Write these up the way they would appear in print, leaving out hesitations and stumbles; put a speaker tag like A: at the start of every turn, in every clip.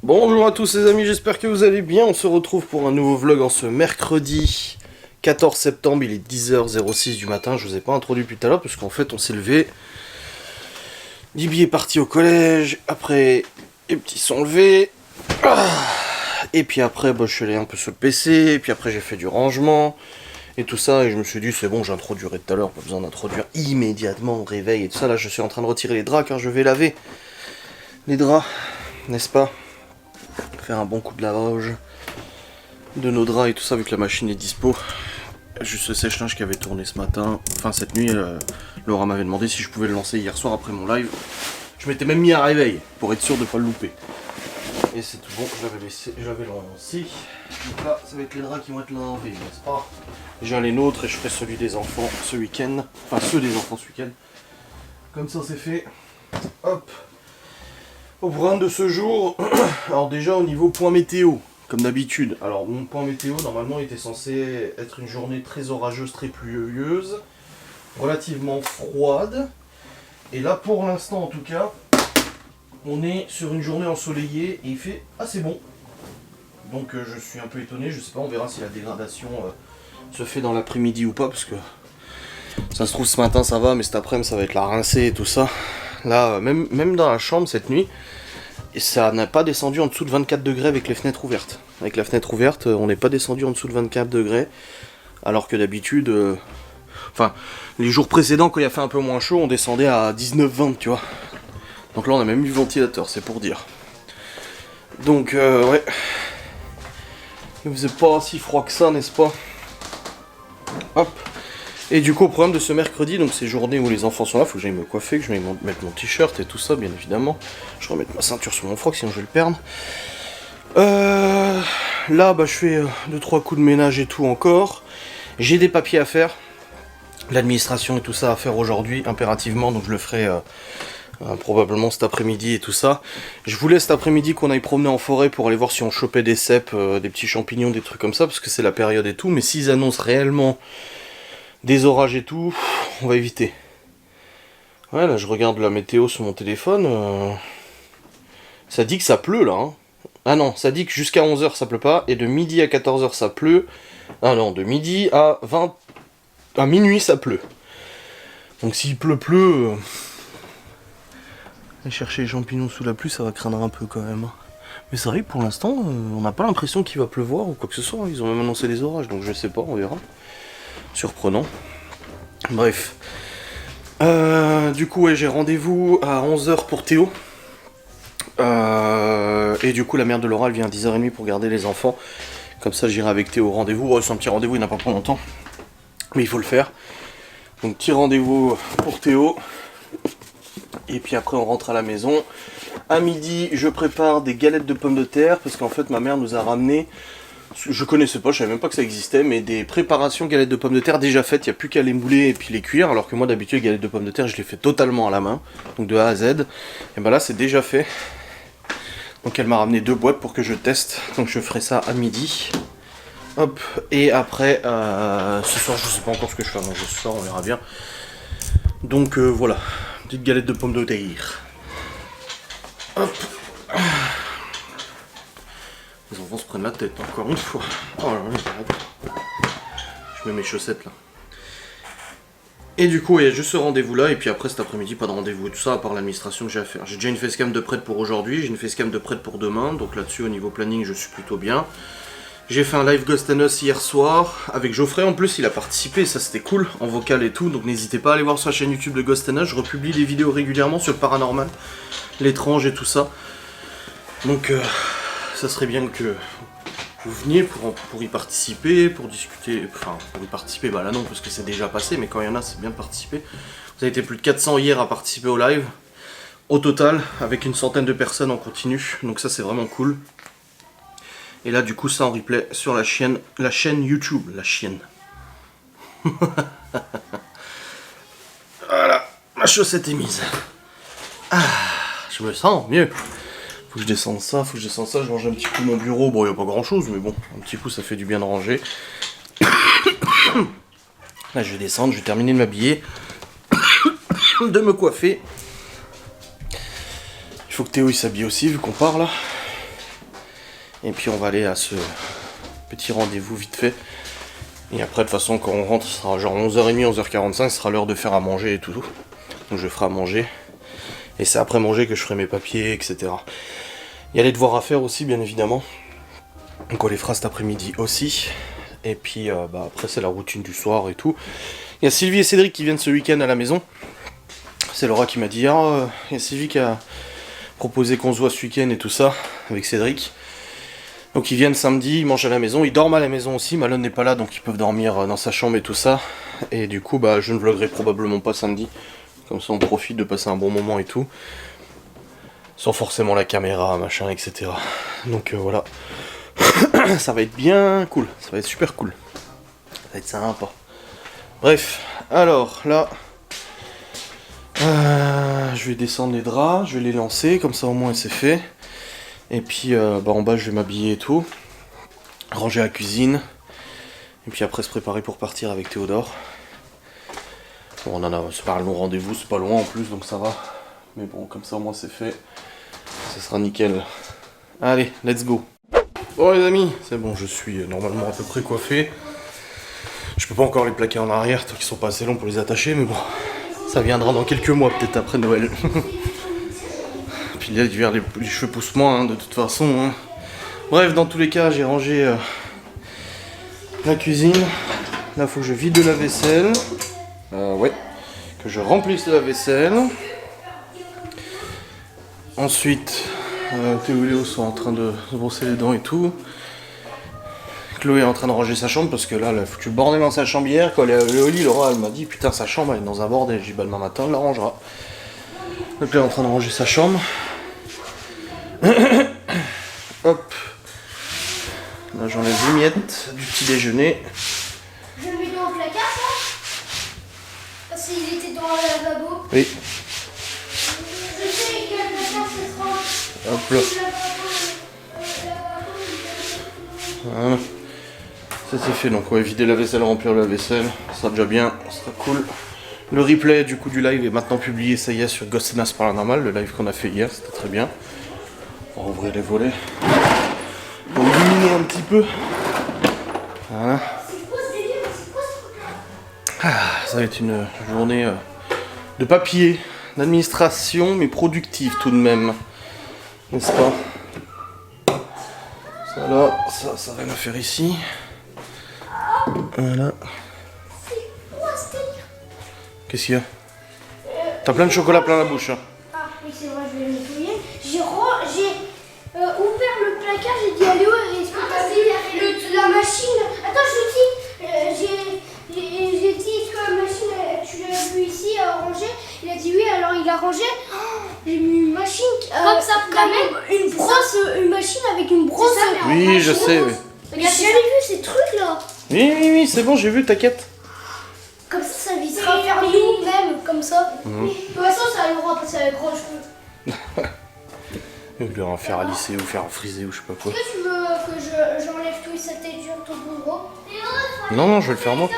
A: Bonjour à tous les amis, j'espère que vous allez bien. On se retrouve pour un nouveau vlog en ce mercredi 14 septembre, il est 10h06 du matin. Je vous ai pas introduit depuis tout à l'heure parce qu'en fait on s'est levé. Dibi est parti au collège, après les petits sont levés. Et puis après je suis allé un peu sur le PC, et puis après j'ai fait du rangement et tout ça. Et je me suis dit c'est bon, j'introduirai tout à l'heure, pas besoin d'introduire immédiatement au réveil et tout ça. Là je suis en train de retirer les draps car je vais laver les draps, n'est-ce pas? Faire un bon coup de lavage de nos draps et tout ça vu que la machine est dispo. Juste ce sèche-linge qui avait tourné ce matin, enfin cette nuit, Laura m'avait demandé si je pouvais le lancer hier soir après mon live. Je m'étais même mis à réveil pour être sûr de pas le louper. Et c'est tout bon, je l'avais lancé. Donc là, ça va être les draps qui vont être lavés, n'est-ce pas? J'ai les nôtres et je ferai celui des enfants ce week-end. Enfin ceux des enfants ce week-end. Comme ça c'est fait. Hop. Au programme de ce jour, alors déjà au niveau point météo, comme d'habitude. Alors mon point météo, normalement, il était censé être une journée très orageuse, très pluvieuse, relativement froide. Et là, pour l'instant en tout cas, on est sur une journée ensoleillée et il fait assez bon. Donc je suis un peu étonné, je sais pas, on verra si la dégradation se fait dans l'après-midi ou pas, parce que ça se trouve ce matin ça va, mais cet après-midi ça va être la rincée et tout ça. Là, même dans la chambre cette nuit, et ça n'a pas descendu en dessous de 24 degrés avec les fenêtres ouvertes. Avec la fenêtre ouverte, on n'est pas descendu en dessous de 24 degrés, alors que d'habitude, enfin, les jours précédents, quand il a fait un peu moins chaud, on descendait à 19-20, tu vois. Donc là, on a même eu le ventilateur, c'est pour dire. Donc, ouais. Il faisait pas si froid que ça, n'est-ce pas? Hop. Et du coup, au programme de ce mercredi, donc ces journées où les enfants sont là, faut que j'aille me coiffer, que je m'aille mettre mon t-shirt et tout ça, bien évidemment. Je vais remettre ma ceinture sur mon froc, sinon je vais le perdre. Là, je fais 2-3 coups de ménage et tout encore. J'ai des papiers à faire, l'administration et tout ça à faire aujourd'hui, impérativement, donc je le ferai probablement cet après-midi et tout ça. Je voulais cet après-midi qu'on aille promener en forêt pour aller voir si on chopait des cèpes, des petits champignons, des trucs comme ça, parce que c'est la période et tout, mais s'ils annoncent réellement des orages et tout, on va éviter. Ouais, là je regarde la météo sur mon téléphone. Ça dit que ça pleut là. Hein. Ah non, ça dit que jusqu'à 11h ça pleut pas, et de midi à 14h ça pleut. Ah non, de midi à minuit ça pleut. Donc s'il pleut, aller chercher les champignons sous la pluie, ça va craindre un peu quand même. Mais c'est vrai que pour l'instant, on n'a pas l'impression qu'il va pleuvoir ou quoi que ce soit. Ils ont même annoncé des orages, donc je sais pas, on verra. Surprenant. Bref. Du coup, ouais, j'ai rendez-vous à 11h pour Théo. Et du coup, la mère de Laura, elle vient à 10h30 pour garder les enfants. Comme ça, j'irai avec Théo au rendez-vous. Ouais, c'est un petit rendez-vous, il n'a pas pour longtemps. Mais il faut le faire. Donc, petit rendez-vous pour Théo. Et puis après, on rentre à la maison. À midi, je prépare des galettes de pommes de terre. Parce qu'en fait, ma mère nous a ramené... Je connaissais pas, je savais même pas que ça existait, mais des préparations galettes de pommes de terre déjà faites, il n'y a plus qu'à les mouler et puis les cuire, alors que moi d'habitude les galettes de pommes de terre je les fais totalement à la main, donc de A à Z, et ben là c'est déjà fait. Donc elle m'a ramené 2 boîtes pour que je teste, donc je ferai ça à midi. Hop, et après, ce soir je sais pas encore ce que je fais à manger ce soir, on verra bien. Donc voilà, petite galette de pommes de terre. Hop. Les enfants se prennent la tête, encore une fois. Oh là là, je mets mes chaussettes là. Et du coup, il y a juste ce rendez-vous là, et puis après cet après-midi, pas de rendez-vous et tout ça, à part l'administration que j'ai à faire. J'ai déjà une facecam de prête pour aujourd'hui, j'ai une facecam de prête pour demain, donc là-dessus, au niveau planning, je suis plutôt bien. J'ai fait un live Ghost and Us hier soir, avec Geoffrey en plus, il a participé, ça c'était cool, en vocal et tout, donc n'hésitez pas à aller voir sur la chaîne YouTube de Ghost and Us, je republie des vidéos régulièrement sur le paranormal, l'étrange et tout ça. Donc, ça serait bien que vous veniez pour y participer, pour discuter, enfin pour y participer, bah là non parce que c'est déjà passé, mais quand il y en a c'est bien de participer. Vous avez été plus de 400 hier à participer au live, au total, avec une centaine de personnes en continu, donc ça c'est vraiment cool. Et là du coup ça en replay sur la chaîne YouTube, la chienne. Voilà, ma chaussette est mise. Ah, je me sens mieux. Faut que je descende ça, je range un petit coup mon bureau, bon il n'y a pas grand chose, mais bon, un petit coup ça fait du bien de ranger. Là je vais descendre, je vais terminer de m'habiller, de me coiffer. Il faut que Théo il s'habille aussi vu qu'on part là. Et puis on va aller à ce petit rendez-vous vite fait. Et après de toute façon quand on rentre, ce sera genre 11h30, 11h45, ce sera l'heure de faire à manger et tout. Donc je ferai à manger. Et c'est après manger que je ferai mes papiers, etc. Il y a les devoirs à faire aussi bien évidemment. Donc on les fera cet après-midi aussi. Et puis après c'est la routine du soir et tout. Il y a Sylvie et Cédric qui viennent ce week-end à la maison. C'est Laura qui m'a dit, il y a Sylvie qui a proposé qu'on se voit ce week-end et tout ça, avec Cédric. Donc ils viennent samedi, ils mangent à la maison, ils dorment à la maison aussi, Malone n'est pas là donc ils peuvent dormir dans sa chambre et tout ça. Et du coup je ne vloguerai probablement pas samedi, comme ça on profite de passer un bon moment et tout. Sans forcément la caméra, machin, etc. Donc voilà. Ça va être bien cool, ça va être super cool. Ça va être sympa. Bref, alors là... je vais descendre les draps, je vais les lancer, comme ça au moins c'est fait. Et puis en bas je vais m'habiller et tout. Ranger la cuisine. Et puis après se préparer pour partir avec Théodore. Bon c'est pas un long rendez-vous, c'est pas loin en plus donc ça va. Mais bon comme ça au moins c'est fait. Ça sera nickel. Allez, let's go. Bon les amis, c'est bon, je suis normalement à peu près coiffé. Je peux pas encore les plaquer en arrière, tant qu'ils sont pas assez longs pour les attacher, mais bon. Ça viendra dans quelques mois, peut-être après Noël. Puis l'hiver, les cheveux poussent moins, hein, de toute façon. Hein. Bref, dans tous les cas, j'ai rangé la cuisine. Là, il faut que je vide la vaisselle. Ouais. Que je remplisse la vaisselle. Ensuite, Théo et Léo sont en train de se brosser les dents et tout. Chloé est en train de ranger sa chambre parce que là, elle a foutu le bordel dans sa chambre hier. Quand elle est au lit, Laura, elle m'a dit putain, sa chambre elle est dans un bordel. J'ai dit bah demain matin, elle la rangera. Donc elle est en train de ranger sa chambre. Hop. Là, j'enlève les miettes du petit déjeuner.
B: Je le mets dans le placard, ça? Parce qu'il était dans le lavabo.
A: Oui.
B: Je sais quel placard ce sera.
A: Hop là. Voilà. Ça c'est fait, donc ouais, vider la vaisselle, remplir la vaisselle, ça sera déjà bien, ça sera cool. Le replay du coup du live est maintenant publié, ça y est, sur Ghost Nas Paranormal, le live qu'on a fait hier, c'était très bien. On va ouvrir les volets pour illuminer un petit peu. Voilà.
B: C'est quoi ce délire? C'est quoi ce truc-là?
A: Ça va être une journée de papier, d'administration, mais productive tout de même, n'est-ce pas? Ça là, ça n'a rien à faire ici. Voilà.
B: C'est quoi ce délire?
A: Qu'est-ce qu'il y a? T'as plein de chocolat plein la bouche. Hein.
B: Ah oui, c'est vrai, je vais le nettoyer. J'ai ouvert le placard, j'ai dit allez, est-ce que t'as vu la machine? Attends, je lui dis, j'ai dit est-ce que la machine, tu l'as vu ici rangée? Il a dit oui, alors il a rangé. Oh, j'ai mis une machine.
C: Comme ça,
B: quand même une brosse, une machine avec une brosse.
C: Ça,
A: Oui, je sais. Oui,
B: J'ai jamais vu ces trucs là.
A: oui, c'est bon, j'ai vu, t'inquiète.
B: Comme ça visera faire nous-mêmes, comme ça. De toute façon, ça allura passer avec gros cheveux.
A: Il lui en faire à lisser ou faire friser ou je sais pas quoi.
B: Est-ce que tu veux que j'enlève tout et ça t'édure ton bourreau?
A: Non, je vais le faire moi.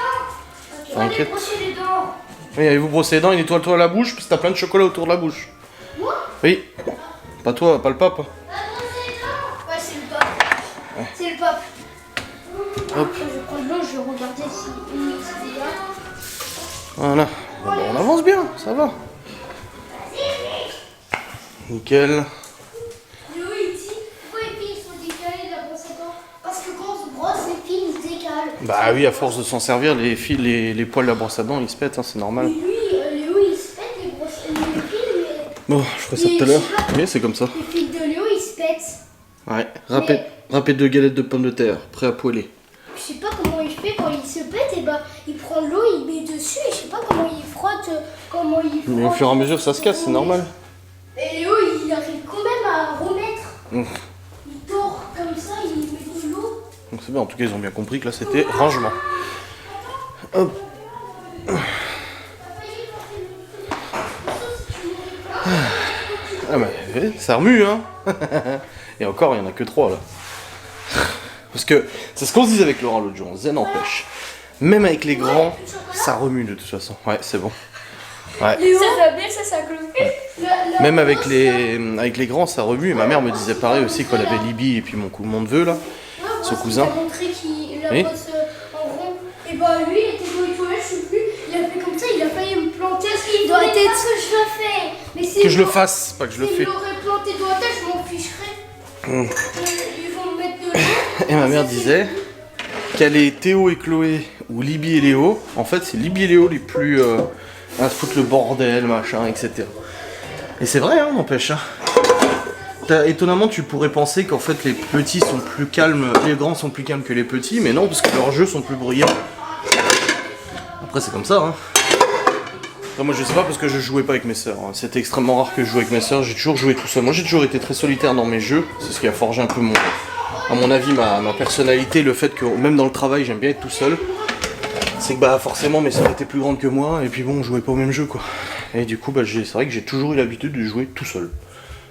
B: Allez,
A: T'inquiète.
B: brosser les dents.
A: Oui, allez vous brosser les dents et nettoie-toi la bouche parce que t'as plein de chocolat autour de la bouche.
B: Moi?
A: Oui. Pas toi, pas le pape.
B: Ouais, c'est le pape.
A: Ouais.
B: C'est le pape.
A: Hop.
B: Je vais prendre l'eau, je vais regarder si c'est bien.
A: Voilà. Bon, bah, on avance bien, ça va. Nickel.
B: Léo, il dit pourquoi les fils sont décalés de la brosse à dents? Parce que quand on se brosse, les fils se décalent.
A: Bah oui, à force de s'en servir, les fils, les poils de la brosse à dents, ils se pètent, hein, c'est normal.
B: Mais lui, Léo, il se pète les fils, mais
A: Bon, je ferai ça tout à l'heure. Oui, c'est comme ça.
B: les fils de Léo, ils se pètent.
A: Ouais, râpé 2 galettes de pommes de terre, prêt à poêler.
B: Je sais pas comment il fait quand il se pète, et bah il prend l'eau, il met dessus, et je sais pas comment il frotte,
A: Mais au fur et à mesure, ça se casse, c'est normal.
B: Et Léo, il arrive quand même à remettre. Il dort comme ça, il met de l'eau.
A: Donc c'est bien, en tout cas, ils ont bien compris que là, c'était rangement. Hop. Ah bah, ça remue, hein. Et encore, il n'y en a que 3, là. Parce que c'est ce qu'on se disait avec Laurent l'autre jour, zen empêche. Même avec les grands, ça remue de toute façon. Ouais, c'est bon. Ouais.
C: Ça s'appelle ça, ça clope.
A: Même avec les grands, ça remue. Et ma mère me disait pareil aussi quand elle avait Libye et puis mon neveu là, son cousin.
B: Il a montré qu'il la
A: Oui.
B: bosse en rond. Et bah lui, il était dans les toilettes, je sais plus. Il a fait comme ça, il a failli me planter. Il doit être ce que je le fais. Mais
A: Que je le fasse, pas que je le fais.
B: S'il l'aurait planté dans la tête, je m'en ficherais. Ils vont me mettre dedans.
A: Et ma mère disait qu'elle est Théo et Chloé ou Libye et Léo. En fait, c'est Libye et Léo les plus à se foutre le bordel, machin, etc. Et c'est vrai, hein, n'empêche. Hein. Étonnamment, tu pourrais penser qu'en fait les petits sont plus calmes, les grands sont plus calmes que les petits, mais non, parce que leurs jeux sont plus bruyants. Après, c'est comme ça, hein. Après, moi, je sais pas parce que je jouais pas avec mes sœurs. Hein. C'était extrêmement rare que je joue avec mes sœurs. J'ai toujours joué tout seul. Moi, j'ai toujours été très solitaire dans mes jeux. C'est ce qui a forgé un peu à mon avis, ma personnalité, le fait que même dans le travail, j'aime bien être tout seul. C'est que bah forcément mes sœurs étaient plus grandes que moi et puis bon, on jouait pas au même jeu quoi. Et du coup, bah c'est vrai que j'ai toujours eu l'habitude de jouer tout seul.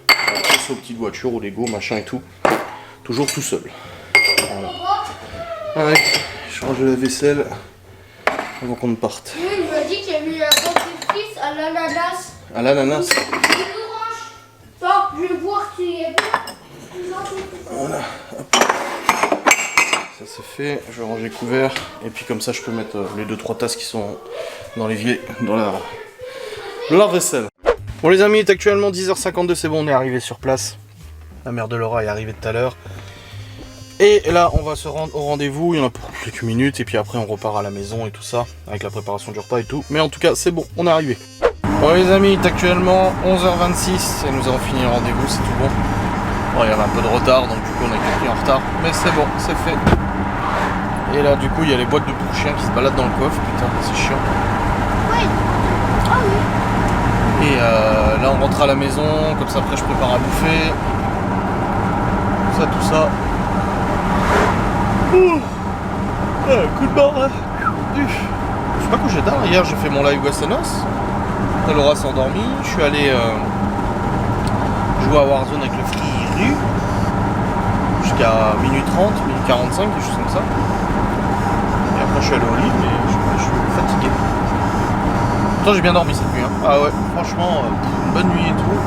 A: Face aux petites voitures, aux Lego, machin et tout. Toujours tout seul. Voilà. Ouais, je change de la vaisselle avant qu'on ne parte.
B: Oui, il m'a dit qu'il y avait un dentifrice à l'ananas.
A: À l'ananas.
B: Bon, je vais voir s'il y a bien.
A: Voilà. Hop. Ça c'est fait, je vais ranger couvert et puis comme ça je peux mettre les 2-3 tasses qui sont dans l'évier, dans la vaisselle. Bon les amis, il est actuellement 10h52, c'est bon, on est arrivé sur place. La mère de Laura est arrivée tout à l'heure. Et là on va se rendre au rendez-vous, il y en a pour quelques minutes et puis après on repart à la maison et tout ça, avec la préparation du repas et tout. Mais en tout cas c'est bon, on est arrivé. Bon les amis, il est actuellement 11h26 et nous avons fini le rendez-vous, c'est tout bon. Bon, il y avait un peu de retard, donc du coup on a été pris en retard, mais c'est bon, c'est fait. Et là du coup il y a les boîtes de pour chiens qui se baladent dans le coffre, putain c'est chiant.
B: Oui. Ah oui.
A: Et là on rentre à la maison, comme ça après je prépare à bouffer. Tout ça. Ouh. Coup de barre. Je suis pas couché tard, hier j'ai fait mon live Westeros. Après Laura s'est endormie, je suis allé jouer à Warzone avec le Free Rue jusqu'à minuit 30, minuit 45, des choses comme ça. Et après je suis allé au lit, mais je suis fatigué. Pourtant j'ai bien dormi cette nuit. Hein. Ah ouais, franchement, une bonne nuit et tout.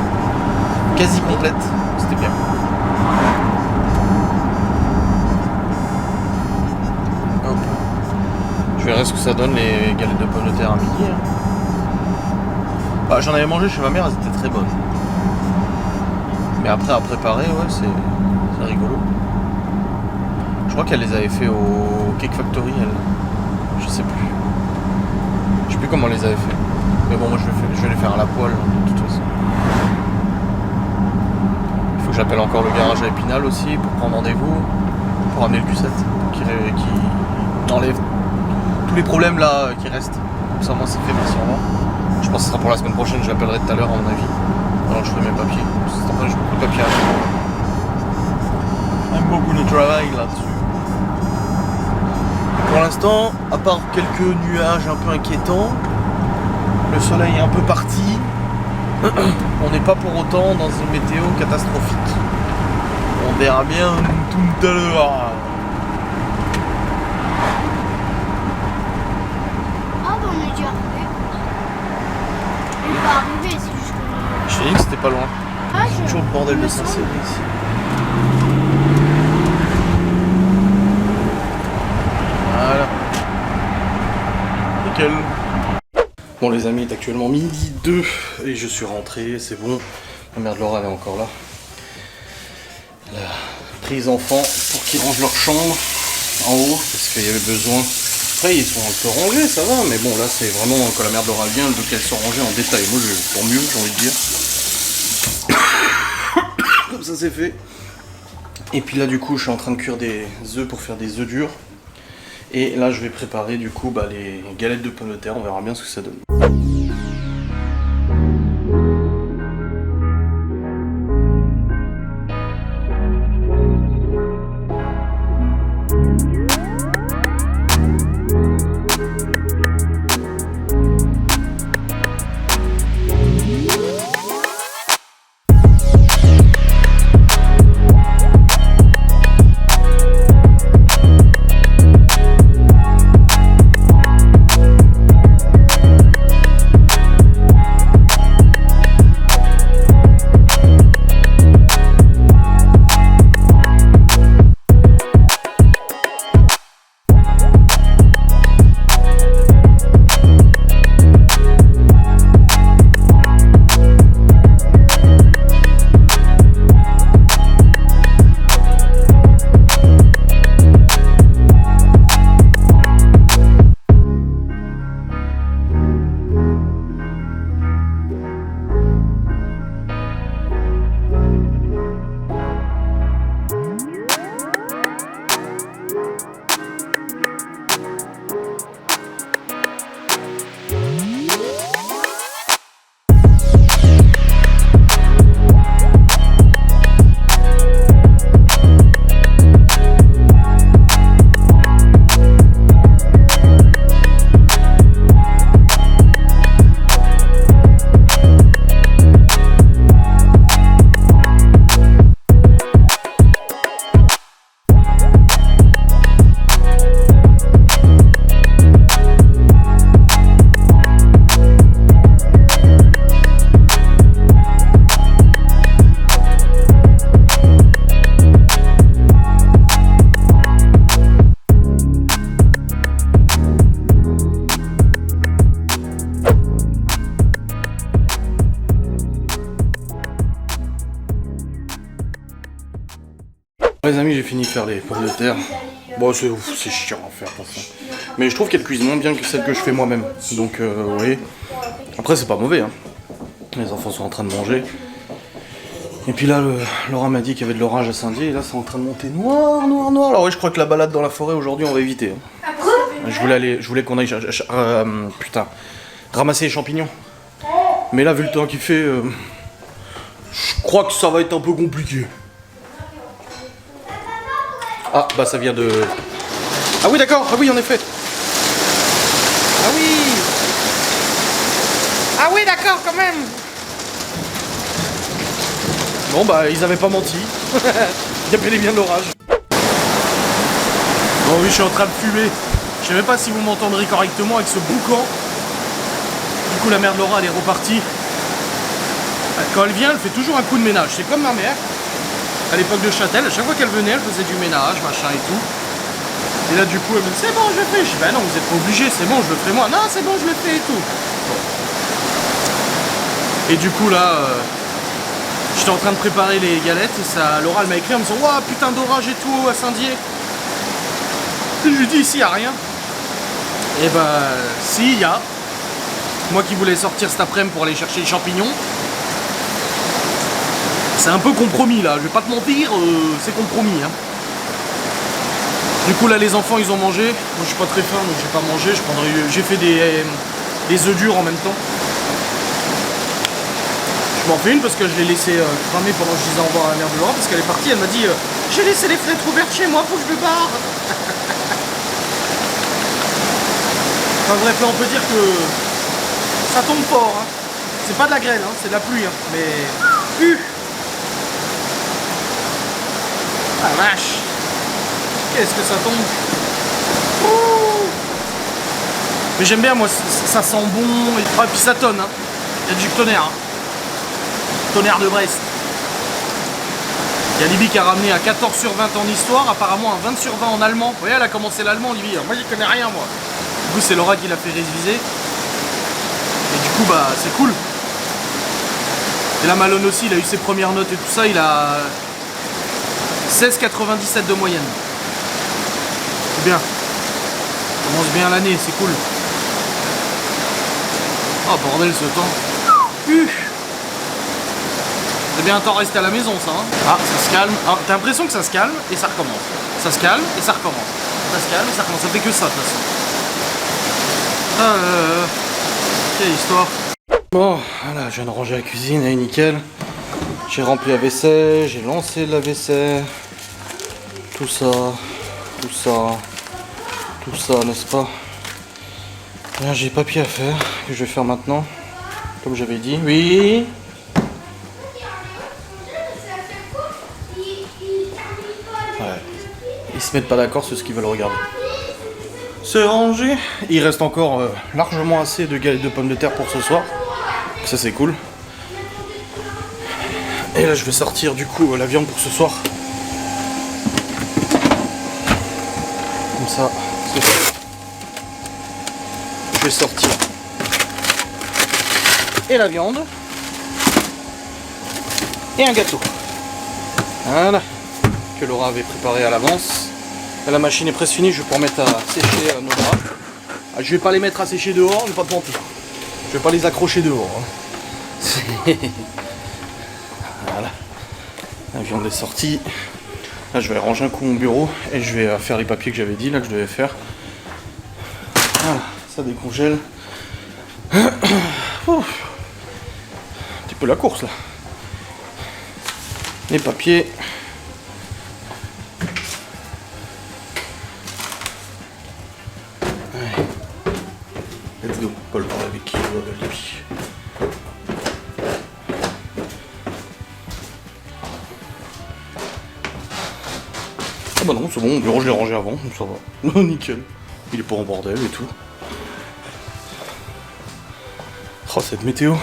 A: Quasi complète, c'était bien. Hop. Je verrai ce que ça donne les galettes de pommes de terre à midi. Hein. Bah, j'en avais mangé chez ma mère, elles étaient très bonnes. Mais après à préparer, ouais, c'est rigolo. Je crois qu'elle les avait fait au Cake Factory, elle. Je sais plus. Je sais plus comment elle les avait fait. Mais bon, moi je vais les faire à la poêle, de toute façon. Il faut que j'appelle encore le garage à Épinal aussi pour prendre rendez-vous. Pour amener le Q7. Qui enlève tous les problèmes là qui restent. Comme ça, moi c'est fait, merci, au revoir. Je pense que ce sera pour la semaine prochaine, je l'appellerai tout à l'heure à mon avis. Alors je ferai mes papiers. Après j'ai beaucoup de papiers à faire. J'aime beaucoup le travail là-dessus. Pour l'instant, à part quelques nuages un peu inquiétants, le soleil est un peu parti. On n'est pas pour autant dans une météo catastrophique. On verra bien tout à l'heure.
B: Ah bah on est déjà arrivé. Il va arriver, c'est juste que...
A: Je t'ai dit que c'était pas loin.
B: Ah,
A: C'est toujours le bordel de Saint-Céline ici. Voilà. Nickel. Bon les amis, il est actuellement midi 2 et je suis rentré, c'est bon. La mère de Laura elle est encore là. Elle a pris enfants pour qu'ils rangent leur chambre en haut parce qu'il y avait besoin. Après ils sont un peu rangés, ça va, mais bon là c'est vraiment quand la mère de Laura vient, elle veut qu'elles soient rangées en détail. Moi pour mieux, j'ai envie de dire. Comme ça c'est fait. Et puis là du coup je suis en train de cuire des œufs pour faire des œufs durs. Et là je vais préparer du coup les galettes de pommes de terre, on verra bien ce que ça donne. Les amis, j'ai fini de faire les pommes de terre. Bon, c'est chiant à faire, attention. Mais je trouve qu'elles cuisent moins bien que celles que je fais moi-même. Donc, oui. Après, c'est pas mauvais, hein. Les enfants sont en train de manger. Et puis là, Laura m'a dit qu'il y avait de l'orage à Saint-Dié. Et là, c'est en train de monter noir, noir, noir. Alors oui, je crois que la balade dans la forêt, aujourd'hui, on va éviter. Hein. Je voulais qu'on aille ramasser les champignons. Mais là, vu le temps qu'il fait, je crois que ça va être un peu compliqué. Ah, bah ça vient de... Ah oui, d'accord, ah oui, en effet. Ah oui. Ah oui, d'accord, quand même. Bon, bah, ils avaient pas menti. Il y a bel et bien de l'orage. Bon, oui, je suis en train de fumer. Je sais même pas si vous m'entendrez correctement avec ce boucan. Du coup, la mère de Laura, elle est repartie. Quand elle vient, elle fait toujours un coup de ménage. C'est comme ma mère. À l'époque de Châtel, à chaque fois qu'elle venait, elle faisait du ménage, machin et tout. Et là, du coup, elle me dit, c'est bon, je le fais. Je dis, bah non, vous êtes pas obligé, c'est bon, je le ferai moi. Non, c'est bon, je le fais et tout. Bon. Et du coup, là, j'étais en train de préparer les galettes. Et ça, Laura, elle m'a écrit en me disant, waouh, putain d'orage et tout à Saint-Dié. Et je lui dis, ici, il n'y a rien. Et bah, si, il y a. Moi qui voulais sortir cet après-midi pour aller chercher les champignons. C'est un peu compromis là, je vais pas te mentir, c'est compromis. Hein. Du coup là les enfants ils ont mangé, moi je suis pas très faim donc j'ai pas mangé, j'ai fait des œufs durs en même temps. Je m'en fais une parce que je l'ai laissé cramer pendant que je disais au revoir à la mère de Laura parce qu'elle est partie, elle m'a dit j'ai laissé les fenêtres ouvertes chez moi, faut que je me barre. Enfin bref là on peut dire que ça tombe fort, hein. C'est pas de la grêle, hein, c'est de la pluie, hein. Mais... Ah vache! Qu'est-ce que ça tombe! Ouh. Mais j'aime bien, moi, ça sent bon. Et puis ça tonne, hein. Il y a du tonnerre. Hein. Tonnerre de Brest. Il y a Libye qui a ramené à 14 sur 20 en histoire, apparemment un 20 sur 20 en allemand. Vous voyez, elle a commencé l'allemand, Libye. Moi, j'y connais rien, moi. Du coup, c'est Laura qui l'a fait réviser. Et du coup, bah, c'est cool. Et là, Malone aussi, il a eu ses premières notes et tout ça. Il a 16,97 de moyenne. C'est bien. On commence bien l'année, c'est cool. Oh bordel ce temps. C'est bien un temps rester à la maison ça. Hein. Ah, ça se calme. Ah, t'as l'impression que ça se calme et ça recommence. Ça se calme et ça recommence. Ça se calme et ça recommence. Ça fait que ça de toute façon. Quelle histoire. Bon, voilà, je viens de ranger la cuisine, elle est nickel. J'ai rempli la vaisselle, j'ai lancé la vaisselle. Tout ça, tout ça, tout ça, n'est-ce pas? Là, j'ai papier à faire, que je vais faire maintenant. Comme j'avais dit. Oui. Ouais. Ils se mettent pas d'accord sur ce qu'ils veulent regarder. C'est rangé. Il reste encore largement assez de galettes de pommes de terre pour ce soir. Ça c'est cool. Et là je vais sortir du coup la viande pour ce soir. Comme ça, c'est fait. Je vais sortir. Et la viande. Et un gâteau. Voilà. Que Laura avait préparé à l'avance. La machine est presque finie, je vais pouvoir mettre à sécher nos draps. Ah, je vais pas les mettre à sécher dehors, je vais pas te mentir. Je vais pas les accrocher dehors. Hein. Voilà. La viande est sortie. Là je vais ranger un coup mon bureau et je vais faire les papiers que j'avais dit là que je devais faire. Voilà, ça décongèle. Un petit peu la course là. Les papiers. Let's go, Paul parle avec qui il va lui. Ah bah non, c'est bon, mon bureau je l'ai rangé avant, donc ça va. Nickel. Il est pas en bordel et tout. Oh, cette météo.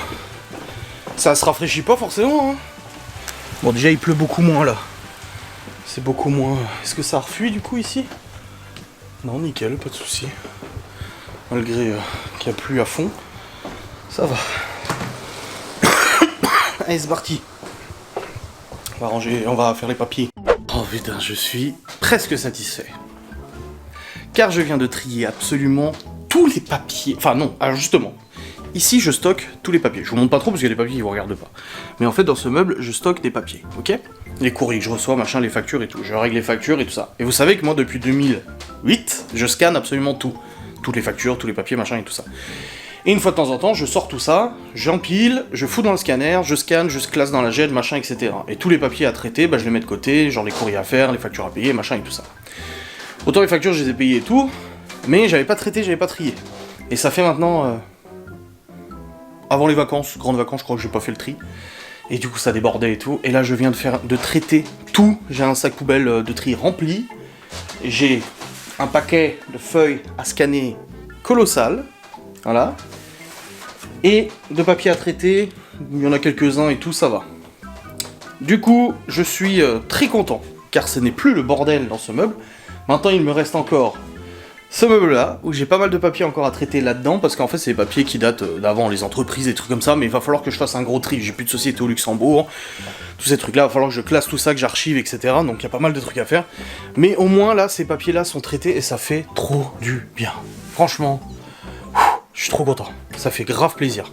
A: Ça se rafraîchit pas forcément, hein. Bon, déjà il pleut beaucoup moins là. C'est beaucoup moins. Est-ce que ça refuit du coup ici? Non, nickel, pas de soucis. Malgré qu'il n'y a plu à fond, ça va. Allez, c'est parti. On va ranger, on va faire les papiers. Oh putain, je suis presque satisfait. Car je viens de trier absolument tous les papiers. Enfin non, alors justement, ici je stocke tous les papiers. Je vous montre pas trop parce que les papiers ils vous regardent pas. Mais en fait dans ce meuble, je stocke des papiers, ok? Les courriers que je reçois, machin, les factures et tout. Je règle les factures et tout ça. Et vous savez que moi depuis 2008, je scanne absolument tout. Toutes les factures, tous les papiers, machin et tout ça. Et une fois de temps en temps, je sors tout ça, j'empile, je fous dans le scanner, je scanne, je classe dans la jet, machin, etc. Et tous les papiers à traiter, bah, je les mets de côté, genre les courriers à faire, les factures à payer, machin et tout ça. Autant les factures, je les ai payées et tout, mais j'avais pas traité, j'avais pas trié. Et ça fait maintenant... avant les vacances, grandes vacances, je crois que j'ai pas fait le tri. Et du coup, ça débordait et tout. Et là, je viens de traiter tout. J'ai un sac poubelle de tri rempli. J'ai un paquet de feuilles à scanner colossal. Voilà. Et de papier à traiter, il y en a quelques-uns et tout, ça va. Du coup, je suis très content, car ce n'est plus le bordel dans ce meuble. Maintenant, il me reste encore ce meuble-là, où j'ai pas mal de papiers encore à traiter là-dedans, parce qu'en fait, c'est des papiers qui datent d'avant, les entreprises, des trucs comme ça, mais il va falloir que je fasse un gros tri. J'ai plus de société au Luxembourg, tous ces trucs-là, il va falloir que je classe tout ça, que j'archive, etc. Donc il y a pas mal de trucs à faire. Mais au moins, là, ces papiers-là sont traités, et ça fait trop du bien. Franchement... je suis trop content, ça fait grave plaisir.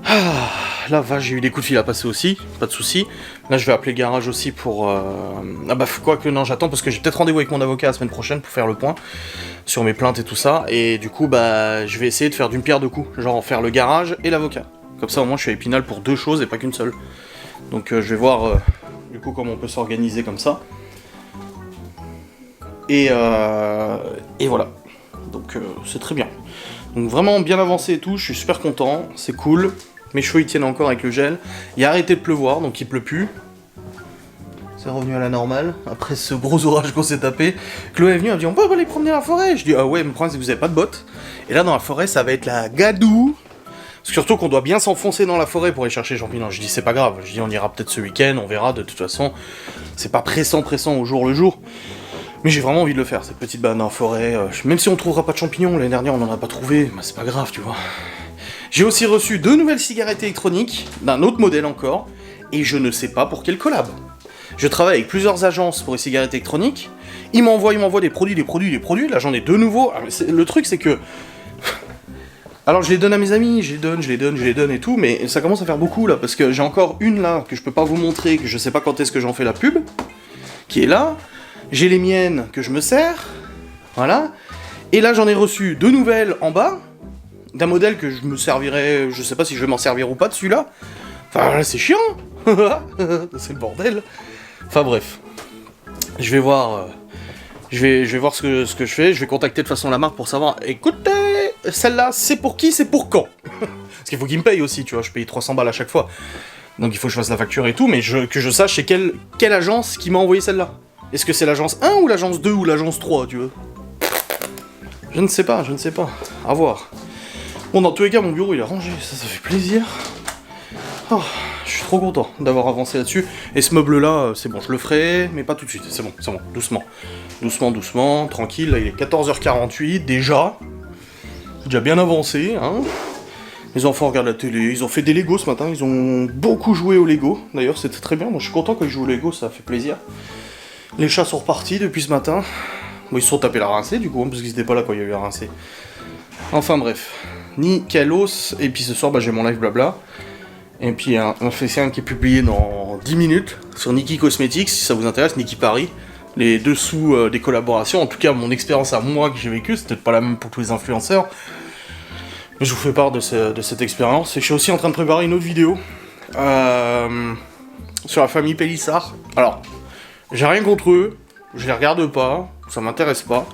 A: Ah, là, j'ai eu des coups de fil à passer aussi, pas de soucis. Là, je vais appeler le garage aussi pour... Ah bah, quoi que non, j'attends parce que j'ai peut-être rendez-vous avec mon avocat la semaine prochaine pour faire le point sur mes plaintes et tout ça. Et du coup, bah, je vais essayer de faire d'une pierre deux coups, genre en faire le garage et l'avocat. Comme ça, au moins, je suis à Épinal pour deux choses et pas qu'une seule. Donc, je vais voir, du coup, comment on peut s'organiser comme ça. Et voilà. Donc, c'est très bien. Donc vraiment bien avancé et tout, je suis super content, c'est cool. Mes cheveux ils tiennent encore avec le gel. Il a arrêté de pleuvoir, donc il pleut plus. C'est revenu à la normale, après ce gros orage qu'on s'est tapé. Chloé est venue, elle me dit on peut aller promener dans la forêt. Je dis ah ouais, mais le problème c'est que vous avez pas de bottes. Et là dans la forêt ça va être la gadoue. Surtout qu'on doit bien s'enfoncer dans la forêt pour aller chercher les champignons. Je dis c'est pas grave, je dis on ira peut-être ce week-end, on verra de toute façon. C'est pas pressant au jour le jour. Mais j'ai vraiment envie de le faire, cette petite balade en forêt. Même si on trouvera pas de champignons, l'année dernière on en a pas trouvé, bah c'est pas grave, tu vois. J'ai aussi reçu 2 nouvelles cigarettes électroniques, d'un autre modèle encore, et je ne sais pas pour quel collab. Je travaille avec plusieurs agences pour les cigarettes électroniques, ils m'envoient des produits, là j'en ai 2 nouveaux. Le truc c'est que... Alors je les donne à mes amis, je les donne et tout, mais ça commence à faire beaucoup là, parce que j'ai encore une là, que je peux pas vous montrer, que je sais pas quand est-ce que j'en fais la pub, qui est là. J'ai les miennes que je me sers, voilà. Et là, j'en ai reçu 2 nouvelles en bas, d'un modèle que je me servirais, je sais pas si je vais m'en servir ou pas de celui-là. Enfin, là, c'est chiant. C'est le bordel. Enfin, bref. Je vais voir, je vais voir ce que je fais. Je vais contacter de toute façon la marque pour savoir, écoutez, celle-là, c'est pour qui, c'est pour quand. Parce qu'il faut qu'ils me payent aussi, tu vois, je paye 300 balles à chaque fois. Donc il faut que je fasse la facture et tout, mais que je sache c'est quelle agence qui m'a envoyé celle-là. Est-ce que c'est l'agence 1 ou l'agence 2 ou l'agence 3, tu veux? Je ne sais pas. À voir. Bon, dans tous les cas, mon bureau, il est rangé. Ça fait plaisir. Oh, je suis trop content d'avoir avancé là-dessus. Et ce meuble-là, c'est bon, je le ferai, mais pas tout de suite. C'est bon, doucement. Doucement, tranquille. Là, il est 14h48, déjà. C'est déjà bien avancé, hein. Les enfants regardent la télé, ils ont fait des Lego ce matin. Ils ont beaucoup joué au Lego. D'ailleurs, c'était très bien. Moi, je suis content quand ils jouent au Lego, ça fait plaisir. Les chats sont repartis depuis ce matin. Bon, ils se sont tapés la rincée du coup, parce qu'ils étaient pas là quand il y a eu la rincée. Enfin bref. Nickelos. Et puis ce soir, bah, j'ai mon live blabla. Et puis un FaceTime qui est publié dans 10 minutes sur Nikki Cosmetics, si ça vous intéresse, Nikki Paris. Les dessous des collaborations. En tout cas, mon expérience à moi que j'ai vécue, c'est peut-être pas la même pour tous les influenceurs. Mais je vous fais part de cette expérience. Et je suis aussi en train de préparer une autre vidéo sur la famille Pélissard. Alors... j'ai rien contre eux, je les regarde pas, ça m'intéresse pas.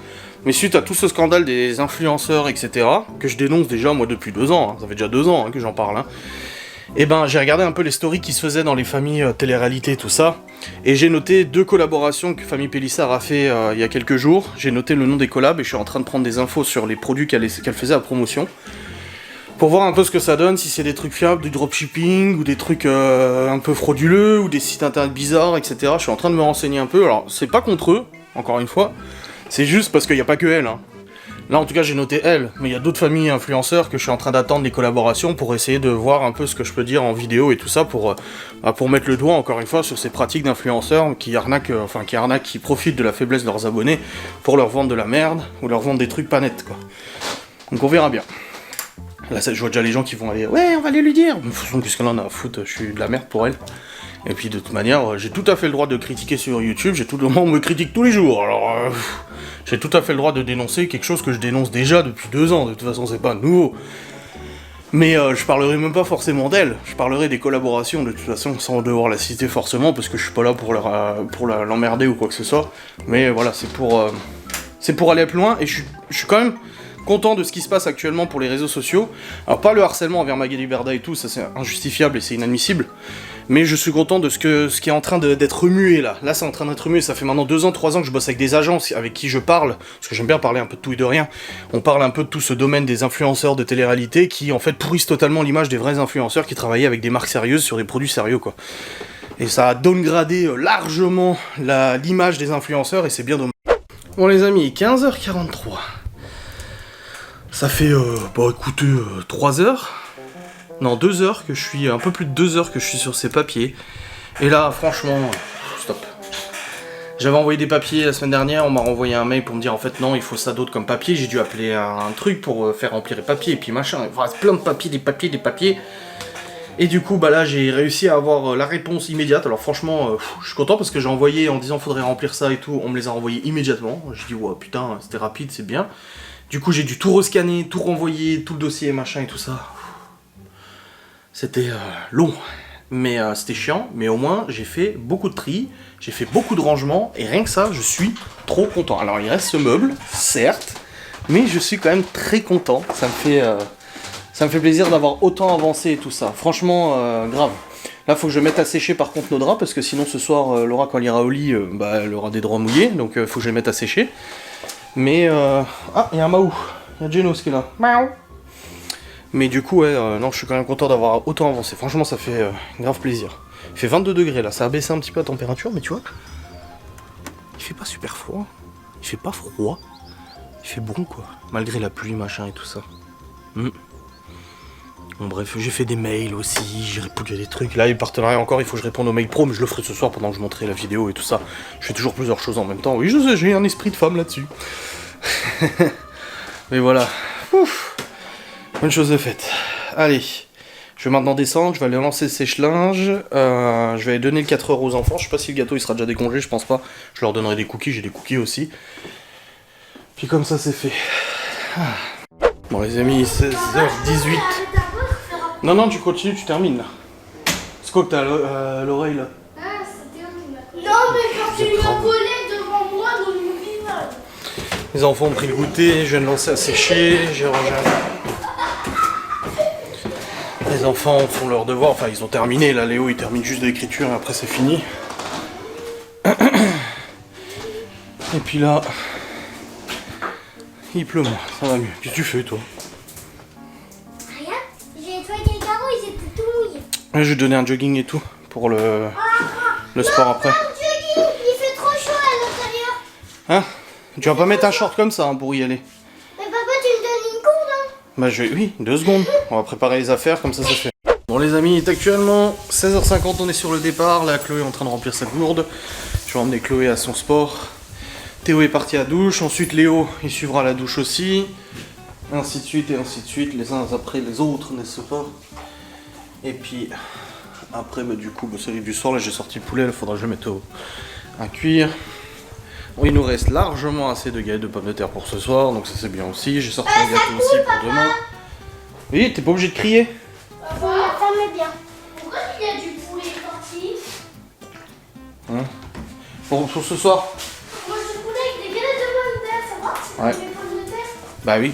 A: Mais suite à tout ce scandale des influenceurs, etc., que je dénonce déjà moi depuis 2 ans, hein, ça fait déjà 2 ans que j'en parle, hein, et ben j'ai regardé un peu les stories qui se faisaient dans les familles télé-réalité, tout ça, et j'ai noté 2 collaborations que Famille Pélissard a fait il y a quelques jours. J'ai noté le nom des collabs et je suis en train de prendre des infos sur les produits qu'elle faisait à promotion. Pour voir un peu ce que ça donne, si c'est des trucs fiables, du dropshipping, ou des trucs un peu frauduleux, ou des sites internet bizarres, etc. Je suis en train de me renseigner un peu. Alors, c'est pas contre eux, encore une fois, c'est juste parce qu'il n'y a pas que elle. Hein. Là en tout cas j'ai noté elle, mais il y a d'autres familles influenceurs que je suis en train d'attendre les collaborations pour essayer de voir un peu ce que je peux dire en vidéo et tout ça pour mettre le doigt encore une fois sur ces pratiques d'influenceurs qui arnaquent, qui profitent de la faiblesse de leurs abonnés pour leur vendre de la merde ou leur vendre des trucs pas nets quoi. Donc on verra bien. Là je vois déjà les gens qui vont aller, ouais on va aller lui dire, de toute façon qu'est-ce qu'elle en a à foutre, je suis de la merde pour elle. Et puis de toute manière, j'ai tout à fait le droit de critiquer sur YouTube, j'ai tout le monde me critique tous les jours, alors j'ai tout à fait le droit de dénoncer quelque chose que je dénonce déjà depuis 2 ans, de toute façon c'est pas nouveau. Mais je parlerai même pas forcément d'elle, je parlerai des collaborations de toute façon sans devoir la citer forcément parce que je suis pas là pour l'emmerder ou quoi que ce soit. Mais voilà, c'est pour aller plus loin et je suis quand même content de ce qui se passe actuellement pour les réseaux sociaux. Alors pas le harcèlement envers Magali Berda et tout, ça c'est injustifiable et c'est inadmissible. Mais je suis content de ce qui est en train d'être remué là. Là c'est en train d'être remué, ça fait maintenant 2 ans, 3 ans que je bosse avec des agences avec qui je parle, parce que j'aime bien parler un peu de tout et de rien. On parle un peu de tout ce domaine des influenceurs de télé-réalité qui en fait pourrissent totalement l'image des vrais influenceurs qui travaillaient avec des marques sérieuses sur des produits sérieux quoi. Et ça a downgradé largement l'image des influenceurs et c'est bien dommage. Bon les amis, 15h43. Ça fait, écoutez, 3 heures, non 2 heures que je suis, un peu plus de 2 heures que je suis sur ces papiers. Et là, franchement, stop. J'avais envoyé des papiers la semaine dernière, on m'a renvoyé un mail pour me dire en fait non, il faut ça d'autre comme papier. J'ai dû appeler un truc pour faire remplir les papiers et puis machin. Il reste plein de papiers, des papiers. Et du coup, bah là, j'ai réussi à avoir la réponse immédiate. Alors franchement, je suis content parce que j'ai envoyé en disant faudrait remplir ça et tout. On me les a renvoyés immédiatement. J'ai dit ouais putain, c'était rapide, c'est bien. Du coup, j'ai dû tout rescanner, tout renvoyer, tout le dossier, machin et tout ça. C'était long, mais c'était chiant. Mais au moins, j'ai fait beaucoup de tri, j'ai fait beaucoup de rangements, et rien que ça, je suis trop content. Alors, il reste ce meuble, certes, mais je suis quand même très content. Ça me fait plaisir d'avoir autant avancé et tout ça. Franchement, grave. Là, faut que je mette à sécher par contre nos draps, parce que sinon, ce soir, Laura, quand elle ira au lit, elle aura des draps mouillés, donc faut que je les mette à sécher. Mais ah, il y a un Maou, il y a Genos qui est là. Miaou. Mais du coup, ouais, non, je suis quand même content d'avoir autant avancé. Franchement, ça fait grave plaisir. Il fait 22 degrés là, ça a baissé un petit peu la température, mais tu vois, il fait pas super froid, il fait pas froid, il fait bon quoi, malgré la pluie, machin et tout ça. Bon bref, j'ai fait des mails aussi, j'ai répondu à des trucs. Là, les partenariats encore, il faut que je réponde aux mails pro, mais je le ferai ce soir pendant que je montrerai la vidéo et tout ça. Je fais toujours plusieurs choses en même temps. Oui, je sais, j'ai un esprit de femme là-dessus. Mais voilà. Ouf. Bonne chose de faite. Allez, je vais maintenant descendre, je vais aller lancer le sèche-linge. Je vais aller donner le 4 heures aux enfants. Je sais pas si le gâteau il sera déjà décongelé, je pense pas. Je leur donnerai des cookies, j'ai des cookies aussi. Puis comme ça, c'est fait. Bon les amis, 16h18. Non, non, tu continues, tu termines là. C'est quoi que t'as à l'oreille là?
B: Ah, ça termine là. Non, mais quand tu lui envolais devant moi dans le visage.
A: Les enfants ont pris le goûter, je viens de lancer à sécher, j'ai rangé Les enfants font leur devoir, enfin ils ont terminé, là Léo il termine juste de l'écriture et après c'est fini. Et puis là, il pleut moins, ça va mieux. Qu'est-ce que tu fais toi? Je vais donner un jogging et tout pour le sport après.
B: Jogging, il fait trop chaud à l'intérieur.
A: Hein? Tu vas pas mettre un short comme ça hein, pour y aller.
B: Mais papa, tu me donnes une courbe hein?
A: Bah oui, 2 secondes. On va préparer les affaires comme ça se fait. Bon les amis, il est actuellement 16h50, on est sur le départ. Là Chloé est en train de remplir sa gourde. Je vais emmener Chloé à son sport. Théo est parti à la douche. Ensuite Léo, il suivra la douche aussi. Ainsi de suite et ainsi de suite, les uns après les autres, n'est-ce pas? Et puis après bah, du coup ça arrive du soir, là j'ai sorti le poulet, il faudra que je le mette à cuire. Bon, il nous reste largement assez de galettes de pommes de terre pour ce soir, donc ça c'est bien aussi. J'ai sorti un gâteau aussi pour demain. Oui, t'es pas obligé de crier.
B: Ça m'est bien. Pourquoi il y a du poulet parti?
A: Hein? Pour ce soir?
B: Moi je poulet avec des galettes de pommes de terre, ça va?
A: Ouais.
B: Des pommes de terre?
A: Bah oui.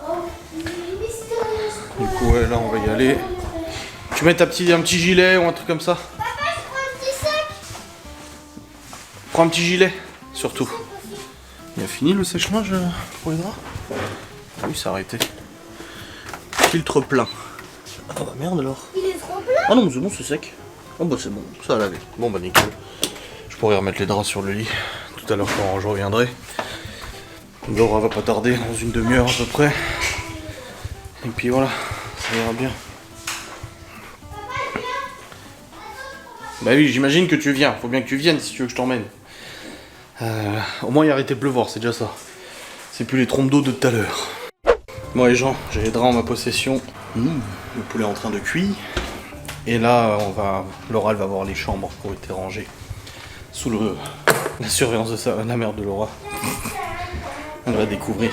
B: Oh, il est mystérieux.
A: Du coup ouais, là on va y aller. Tu mets un petit gilet ou un truc comme ça?
B: Papa, je prends un petit sac.
A: Prends un petit gilet, surtout. Il a fini le sèche-linge pour les draps? Ah oui, c'est arrêté. Filtre plein. Ah bah merde alors.
B: Il est trop plein.
A: Ah non, mais c'est bon, c'est sec. Oh bah c'est bon, ça a lavé. Bon bah nickel. Je pourrais remettre les draps sur le lit tout à l'heure quand je reviendrai. Laura va pas tarder, dans une demi-heure à peu près. Et puis voilà, ça ira bien. Bah oui, j'imagine que tu viens. Faut bien que tu viennes si tu veux que je t'emmène. Au moins, il a arrêté de pleuvoir, c'est déjà ça. C'est plus les trompes d'eau de tout à l'heure. Bon les gens, j'ai les draps en ma possession. Le poulet est en train de cuire. Et là, Laura elle va voir les chambres qui ont été rangées sous la surveillance de la mère de Laura. Elle va découvrir.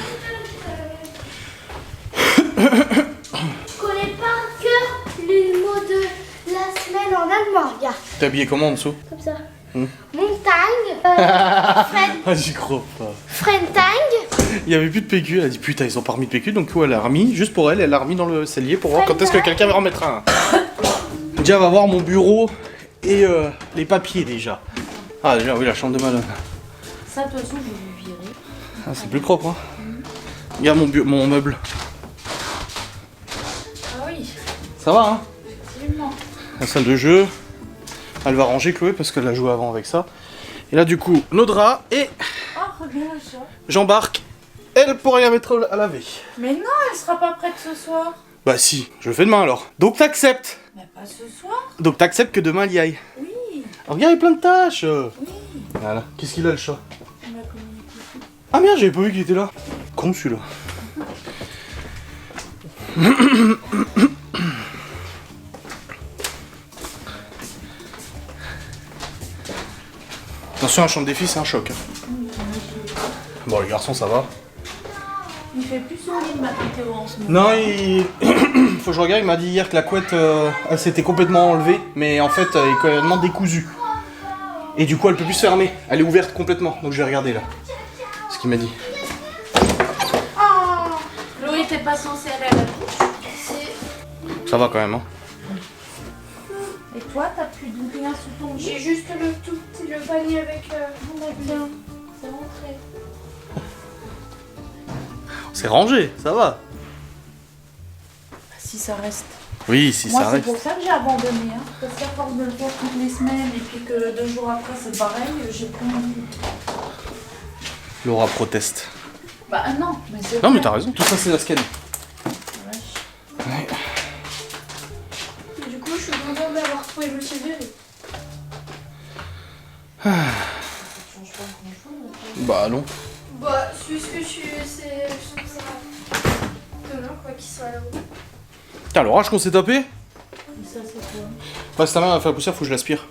B: Je connais par cœur les mots de la semaine en allemand, regarde.
A: T'es habillé comment en dessous?
B: Comme ça. Montagne,
A: Ah, j'y crois pas.
B: Frentang.
A: Il y avait plus de PQ, elle a dit putain ils ont pas remis de PQ, donc elle a remis, juste pour elle a remis dans le cellier pour voir quand est-ce que quelqu'un va en mettre un. Déjà va voir mon bureau et les papiers déjà. Ah déjà oui la chambre de malade.
C: Ça de toute façon je vais virer.
A: Ah, c'est plus propre hein. Regarde mon meuble.
C: Ah oui,
A: Ça va hein.
C: effectivement.
A: La salle de jeu. Elle va ranger Chloé parce qu'elle a joué avant avec ça. Et là du coup nos draps et
C: Oh regarde ça.
A: j'embarque elle pour aller la mettre à laver.
C: Mais non, elle sera pas prête ce soir.
A: Bah si, je le fais demain alors. Donc t'acceptes.
C: Mais pas ce soir.
A: Donc t'acceptes que demain elle y aille.
C: Oui.
A: Oh, regarde, il y a plein de tâches.
C: Oui.
A: Voilà. Qu'est-ce qu'il a le chat?
C: On va communiquer.
A: Ah merde, j'avais pas vu qu'il était là. Con celui-là. Attention, la chambre des filles, c'est un choc. Bon, les garçons, ça va.
C: Il fait plus son lit de ma Théo en ce moment.
A: Non, faut que je regarde, il m'a dit hier que la couette, elle s'était complètement enlevée, mais en fait, elle est complètement décousue. Et du coup, elle peut plus se fermer. Elle est ouverte complètement, donc je vais regarder là. Ce qu'il m'a dit.
B: Oh,
C: Chloé, t'es pas censée aller à la douche.
A: Ça va quand même, hein.
C: Et toi, t'as plus de rien sous ton lit.
B: j'ai juste le panier avec
C: Bien. C'est rentré.
A: C'est rangé, ça va.
C: Si ça reste.
A: Oui, si
C: Moi,
A: ça
C: c'est
A: reste.
C: pour ça que j'ai abandonné. Hein. Parce qu'à force de le faire toutes les semaines et puis que 2 jours après c'est pareil, j'ai plus envie.
A: Laura proteste.
C: Bah non, mais c'est
A: Non,
C: vrai.
A: mais t'as raison, tout ça c'est la scan.
C: Vache.
A: Ouais.
B: Du coup, je suis contente d'avoir trouvé le CV.
C: Ça change pas grand-chose.
A: Bah non.
B: Bah, c'est ce que je trouve ça étonnant quoi qu'il soit là-haut.
A: Putain, l'orage qu'on s'est tapé.
C: Et ça, c'est quoi?
A: Bah, si ta main a fait la poussière, faut que je l'aspire.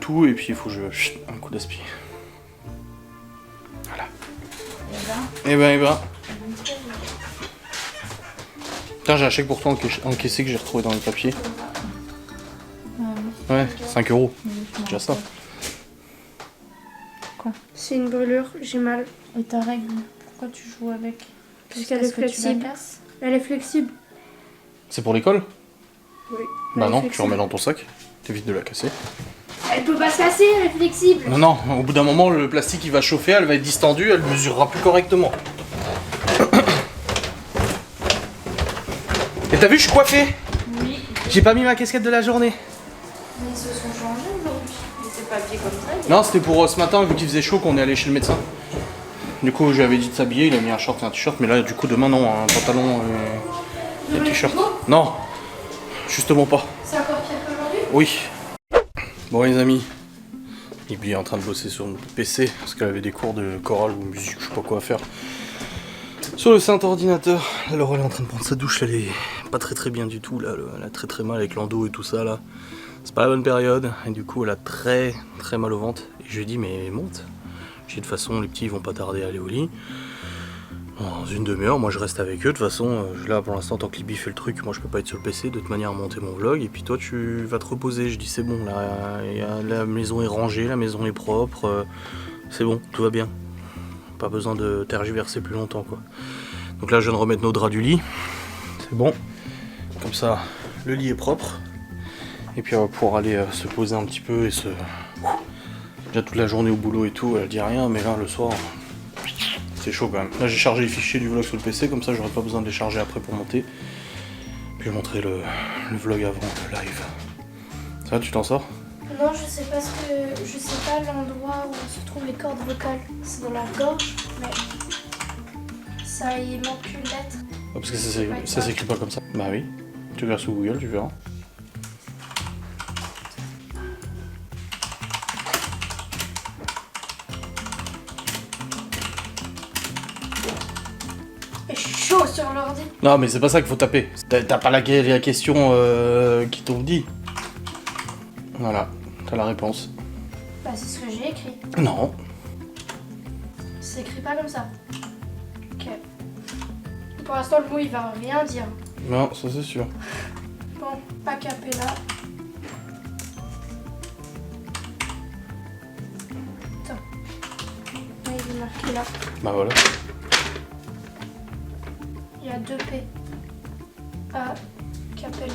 A: Tout, et puis il faut que je. Chut, un coup d'aspire. Voilà.
C: Et là,
A: Et ben. Putain, j'ai un chèque pour toi encaissé que j'ai retrouvé dans le papier. Ouais, 5 €. C'est déjà ça.
B: C'est une brûlure, j'ai mal.
C: Et ta règle, pourquoi tu joues avec?
B: Puisqu'elle est
C: Est-ce que tu la
B: flexible.
C: casses?
B: Elle est flexible.
A: C'est pour l'école?
B: Oui.
A: Bah
B: Elle est
A: non, tu
B: flexible.
A: remets dans ton sac. T'évites de la casser.
B: Elle peut pas se casser, elle est flexible.
A: Non, non, au bout d'un moment, le plastique il va chauffer, elle va être distendue, elle mesurera plus correctement. Et t'as vu, je suis coiffé?
C: Oui.
A: J'ai pas mis ma casquette de la journée.
C: Mais ils se sont changés aujourd'hui. Mais c'est pas habillé comme ça.
A: Non, c'était pour ce matin, vu qu'il faisait chaud, qu'on est allé chez le médecin. Du coup, je lui avais dit de s'habiller, il a mis un short et un t-shirt, mais là, du coup, demain, non, un pantalon et un t-shirt. Non, justement pas.
B: C'est encore pire qu'aujourd'hui.
A: Oui. Bon, les amis, Ibi est en train de bosser sur une PC, parce qu'elle avait des cours de chorale ou musique, je sais pas quoi à faire. Sur le saint ordinateur, alors elle est en train de prendre sa douche, elle est pas très bien du tout, là, elle a très mal avec l'endo et tout ça, là. C'est pas la bonne période, et du coup, elle a très mal au ventre. Et je lui ai dit, mais monte. J'ai dit, de toute façon, les petits ils vont pas tarder à aller au lit. Dans une demi-heure, moi je reste avec eux. De toute façon, là pour l'instant, tant que Libby fait le truc, moi je peux pas être sur le PC. De toute manière, monter mon vlog. Et puis toi, tu vas te reposer. Je dis, c'est bon, là, la maison est rangée, la maison est propre. C'est bon, tout va bien. Pas besoin de tergiverser plus longtemps, quoi. Donc là, je viens de remettre nos draps du lit. C'est bon. Comme ça, le lit est propre. Et puis on va pouvoir aller se poser un petit peu et se. Déjà toute la journée au boulot et tout, elle dit rien, mais là le soir, c'est chaud quand même. Là j'ai chargé les fichiers du vlog sur le PC, comme ça j'aurai pas besoin de les charger après pour monter. Puis je vais montrer le vlog avant le live. Ça va, tu t'en sors?
B: Non, je sais pas l'endroit où se trouvent les cordes vocales. C'est dans la gorge. Mais ça, il manque une lettre.
A: Ah, parce que ça s'écrit pas comme ça. Bah oui. Tu regardes sous Google, tu verras.
B: Et je suis chaud sur l'ordi.
A: Non, mais c'est pas ça qu'il faut taper. T'as pas la question qui t'ont dit. Voilà, t'as la réponse.
B: Bah, c'est ce que j'ai écrit.
A: Non.
B: C'est écrit pas comme ça. Ok. Pour l'instant, le mot il va rien dire.
A: Non, ça c'est sûr.
B: Bon, acapella. Attends. Oui, il est marqué là.
A: Bah voilà.
B: Il y a 2 P. Acapella.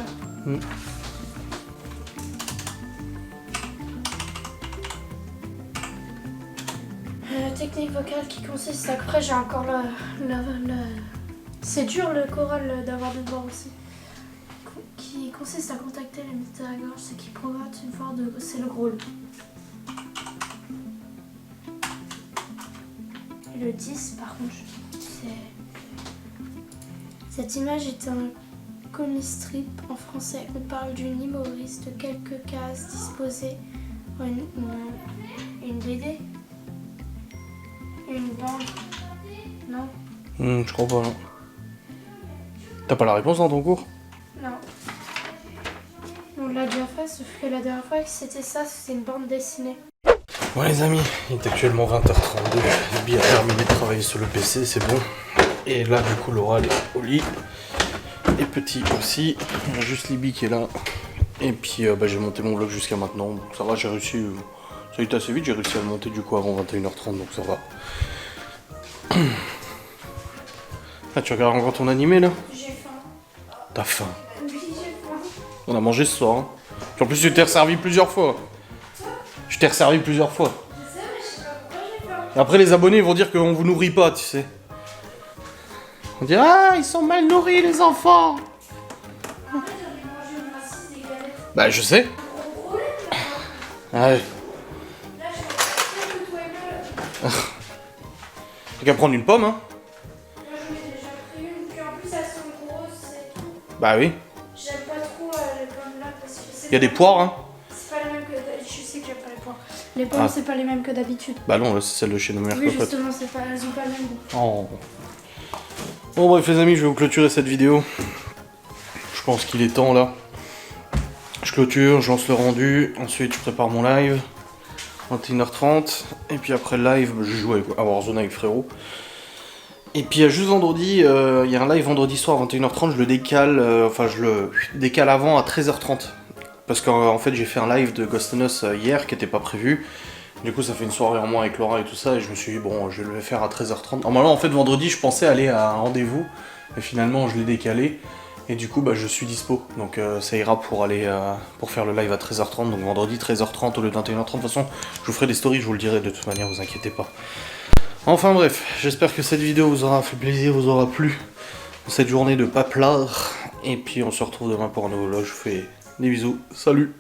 B: Technique vocale qui consiste à... Après, j'ai encore C'est dur le choral d'avoir des voix aussi. Qui consiste à contacter les muscles de la gorge, ce qui provoque une forme de... C'est le grôle. Et le 10, par contre, c'est... Cette image est un comic strip en français. On parle d'une humoriste de quelques cases disposées en une BD. Une bande. Non.
A: Je crois pas, non. T'as pas la réponse dans ton cours?
B: Non. On l'a déjà fait, sauf que la dernière fois que c'était ça, c'était une bande dessinée.
A: Bon les amis, il est actuellement 20h32. Libby a terminé de travailler sur le PC, c'est bon. Et là du coup Laura elle est au lit. Et Petit aussi. Il y a juste Libby qui est là. Et puis j'ai monté mon vlog jusqu'à maintenant. Donc, ça va, j'ai réussi. Ça a été assez vite, j'ai réussi à le monter du coup avant 21h30, donc ça va. Ah, tu regardes encore ton animé là?
B: J'ai faim.
A: T'as faim.
B: Oui, j'ai faim.
A: On a mangé ce soir. Hein. Puis en plus, tu t'es resservi plusieurs fois. Je t'ai resservi plusieurs fois.
B: Je sais, mais je sais pas pourquoi j'ai faim.
A: Et après, les abonnés vont dire qu'on vous nourrit pas, tu sais. On dit ah, ils sont mal nourris les enfants.
B: Après, j'en ai mangé une racine des galettes.
A: Bah, je sais. Ah ouais.
B: Là, je suis en train de toi et moi.
A: T'as qu'à prendre une pomme, hein.
B: Moi, j'en ai déjà pris une, puis en plus, elles sont grosses et tout.
A: Bah oui.
B: J'aime pas trop les pommes là parce que c'est.
A: Il y a des poires, hein.
B: C'est pas les mêmes que. Je sais que j'aime pas les poires. Les pommes, c'est pas les mêmes que d'habitude.
A: Bah non, là, c'est celle de chez nos mères
B: Oui,
A: cocottes.
B: justement, c'est pas... elles ont pas le même goût.
A: Oh. Bon bref les amis, je vais vous clôturer cette vidéo. Je pense qu'il est temps là. Je clôture, je lance le rendu, ensuite je prépare mon live. 21h30. Et puis après le live, je joue à Warzone avec frérot. Et puis juste vendredi, il y a un live vendredi soir à 21h30, je le décale, je le décale avant à 13h30. Parce qu'en fait j'ai fait un live de Ghost in Us hier qui était pas prévu. Du coup ça fait une soirée en moins avec Laura et tout ça et je me suis dit bon je vais le faire à 13h30. Normalement en fait vendredi je pensais aller à un rendez-vous mais finalement je l'ai décalé et du coup je suis dispo. Donc ça ira pour aller pour faire le live à 13h30. Donc vendredi 13h30 au lieu de 21h30. De toute façon je vous ferai des stories, je vous le dirai de toute manière, vous inquiétez pas. Enfin bref, j'espère que cette vidéo vous aura fait plaisir, vous aura plu. Cette journée de paplard. Et puis on se retrouve demain pour un nouveau vlog. Je vous fais des bisous, salut.